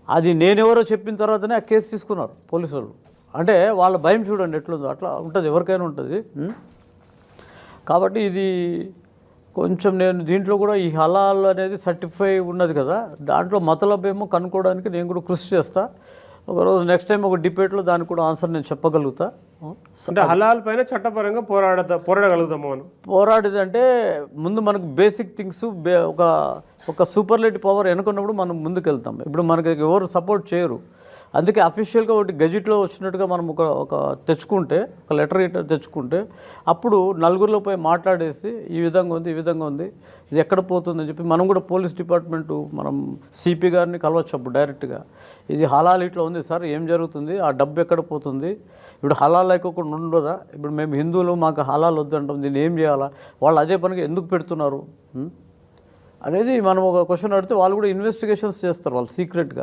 అది నేనెవరో చెప్పిన తర్వాతనే ఆ కేసు తీసుకున్నారు పోలీసులు. అంటే వాళ్ళ భయం చూడండి ఎట్లుందో, అట్లా ఉంటుంది, ఎవరికైనా ఉంటుంది. కాబట్టి ఇది కొంచెం నేను దీంట్లో కూడా ఈ హలాల్ అనేది సర్టిఫై ఉన్నది కదా, దాంట్లో మతలబేమో కనుక్కోవడానికి నేను కూడా కృషి చేస్తా. ఒకరోజు నెక్స్ట్ టైం ఒక డిబేట్లో దానికి కూడా ఆన్సర్ నేను చెప్పగలుగుతా. అంటే హలాల్ పైన చట్టపరంగా పోరాడగలుగుతాము మనం. పోరాడేదంటే ముందు మనకు బేసిక్ థింగ్స్ ఒక సూపర్లేటివ్ పవర్ ఎన్నుకున్నప్పుడు మనం ముందుకు వెళ్తాం. ఇప్పుడు మనకి ఎవరు సపోర్ట్ చేయరు. అందుకే అఫీషియల్గా ఒకటి గెజిట్లో వచ్చినట్టుగా మనం ఒక తెచ్చుకుంటే, ఒక లెటర్ తెచ్చుకుంటే అప్పుడు నలుగురిలో పోయి మాట్లాడేసి ఈ విధంగా ఉంది, ఈ విధంగా ఉంది, ఇది ఎక్కడ పోతుందని చెప్పి మనం కూడా పోలీస్ డిపార్ట్మెంటు మనం సిపి గారిని కలవచ్చు అప్పుడు డైరెక్ట్గా. ఇది హలాల్ ఇట్లా ఉంది సార్, ఏం జరుగుతుంది, ఆ డబ్బు ఎక్కడ పోతుంది, ఇప్పుడు హలాల్ లేకోకుండా ఉండదా, ఇప్పుడు మేము హిందువులు మాకు హలాల్ వద్దంటాం, దీన్ని ఏం చేయాలా, వాళ్ళు అదే పనికి ఎందుకు పెడుతున్నారు అనేది మనం ఒక క్వశ్చన్ అడిగితే వాళ్ళు కూడా ఇన్వెస్టిగేషన్స్ చేస్తారు వాళ్ళు సీక్రెట్గా.